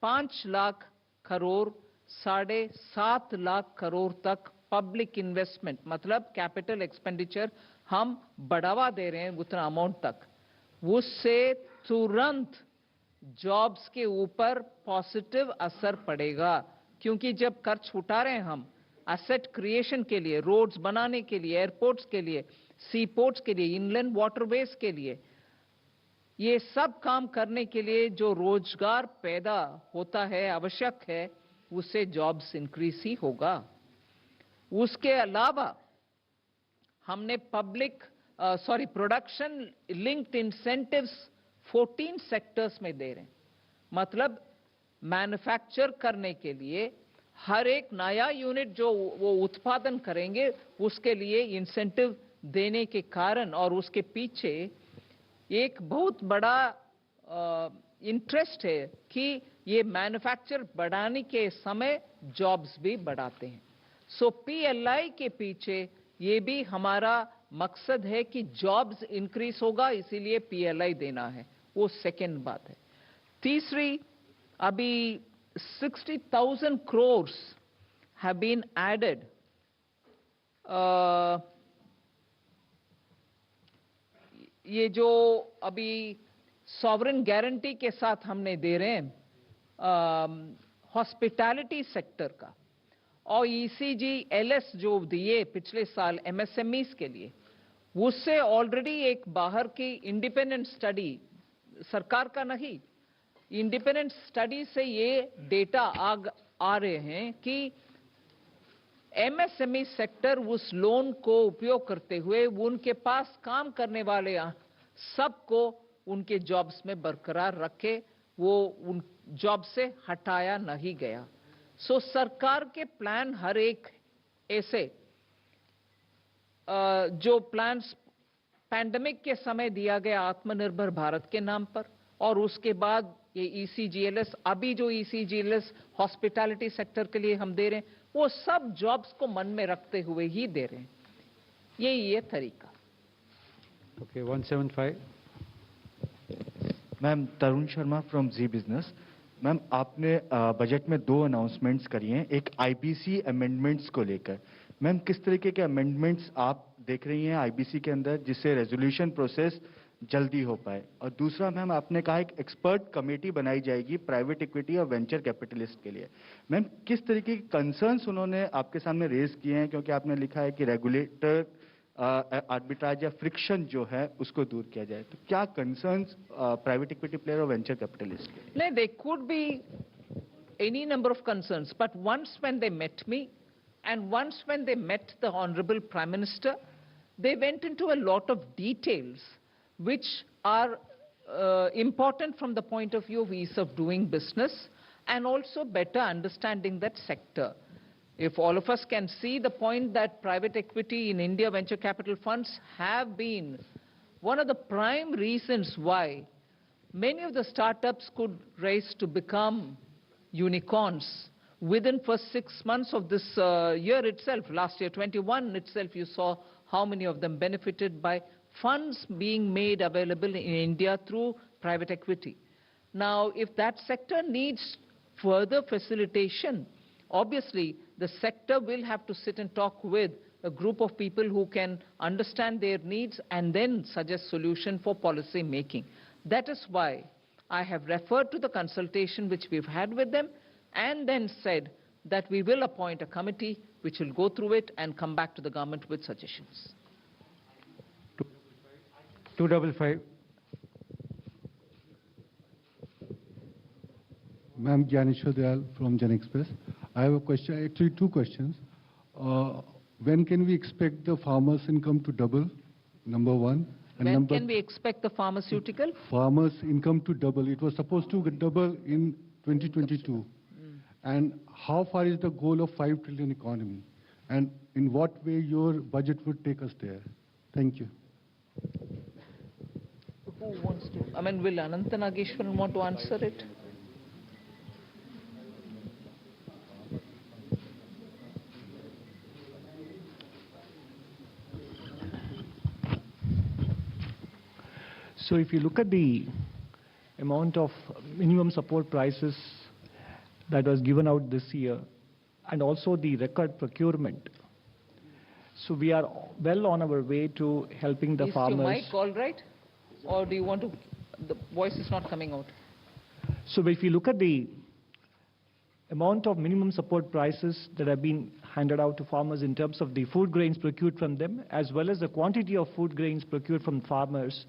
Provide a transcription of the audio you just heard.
5 लाख करोड़ 7.5 लाख करोड़ तक public investment, मतलब capital expenditure हम बढ़ावा दे रहे हैं उतना अमाउंट तक। उससे तुरंत जॉब्स के ऊपर पॉजिटिव असर पड़ेगा, क्योंकि जब खर्च उठा रहे हैं हम एसेट क्रिएशन के लिए, रोड्स बनाने के लिए, एयरपोर्ट्स के लिए, सी पोर्ट्स के लिए, इनलैंड वाटरवेज के लिए, ये सब काम करने के लिए जो रोजगार पैदा होता है, आवश्यक है, उससे जॉब्स इंक्रीज ही होगा। उसके अलावा हमने प्रोडक्शन लिंक्ड इंसेंटिव्स 14 सेक्टर्स में दे रहे हैं। मतलब मैन्युफैक्चर करने के लिए हर एक नया यूनिट जो वो उत्पादन करेंगे उसके लिए इंसेंटिव देने के कारण, और उसके पीछे एक बहुत बड़ा इंटरेस्ट है कि ये मैन्युफैक्चर बढ़ाने के समय जॉब्स भी बढ़ाते हैं। सो पीएलआई के पीछे ये भी हमारा मकसद है कि जॉब्स इंक्रीज होगा, इसीलिए पीएलआई देना है। वो सेकेंड बात है। तीसरी, अभी 60,000 crores have been added ये जो अभी सॉवरेन गारंटी के साथ हमने दे रहे हैं हॉस्पिटैलिटी सेक्टर का, और ECGLS जो दिए पिछले साल MSMEs के लिए, उससे ऑलरेडी एक बाहर की इंडिपेंडेंट स्टडी, सरकार का नहीं, इंडिपेंडेंट स्टडी से ये डेटा आ रहे हैं कि MSME सेक्टर उस लोन को उपयोग करते हुए उनके पास काम करने वाले सबको उनके जॉब्स में बरकरार रखे, वो उन जॉब से हटाया नहीं गया। सो सरकार के प्लान हर एक ऐसे जो प्लान्स पैंडेमिक के समय दिया गया आत्मनिर्भर भारत के नाम पर, और उसके बाद ये ECGLS, अभी जो ECGLS हॉस्पिटैलिटी सेक्टर के लिए हम दे रहे हैं, वो सब जॉब्स को मन में रखते हुए ही दे रहे हैं। यही है तरीका। Okay, 175। Ma'am, Tarun Sharma from Zee business. Ma'am, आपने बजट में 2 अनाउंसमेंट्स करी हैं, एक IBC अमेंडमेंट्स को लेकर। मैम, किस तरीके के अमेंडमेंट्स आप देख रही हैं IBC के अंदर जिससे रेजोल्यूशन प्रोसेस जल्दी हो पाए? और दूसरा, मैम, आपने कहा एक एक्सपर्ट कमेटी बनाई जाएगी प्राइवेट इक्विटी और वेंचर कैपिटलिस्ट के लिए। मैम, किस तरीके के कंसर्न्स उन्होंने आपके सामने रेज किए हैं? क्योंकि आपने लिखा है कि रेगुलेटर आर्बिट्राज या फ्रिक्शन जो है उसको दूर किया जाए, तो क्या कंसर्न्स प्राइवेट इक्विटी प्लेयर और वेंचर कैपिटलिस्ट के? नहीं, there could be any number of concerns, but once when they met me and once when they met the Honorable Prime Minister, they went into a lot of details which are important from the point of view of ease of doing business and also better understanding that sector. If all of us can see the point that private equity in India venture capital funds have been one of the prime reasons why many of the startups could rise to become unicorns within first 6 months of this year itself. Last year, 21 itself, you saw how many of them benefited by funds being made available in India through private equity. Now, if that sector needs further facilitation, obviously the sector will have to sit and talk with a group of people who can understand their needs and then suggest solution for policy making. That is why I have referred to the consultation which we've had with them and then said that we will appoint a committee which will go through it and come back to the government with suggestions. 255. Ma'am, Gyaneshwar Dayal from Jan Express. I have a question, actually 2 questions. When can we expect the farmers' income to double? Number 1. And when can we expect the pharmaceutical? Farmers' income to double. It was supposed to double in 2022. And how far is the goal of 5 trillion economy? And in what way your budget would take us there? Thank you. Who wants to? I mean, will Anantha Nageshwaran want to answer it? So if you look at the amount of minimum support prices that was given out this year, and also the record procurement. So we are well on our way to helping the Is farmers. your mic all right? Or do you want to, the voice is not coming out. So if you look at the amount of minimum support prices that have been handed out to farmers in terms of the food grains procured from them, as well as the quantity of food grains procured from farmers,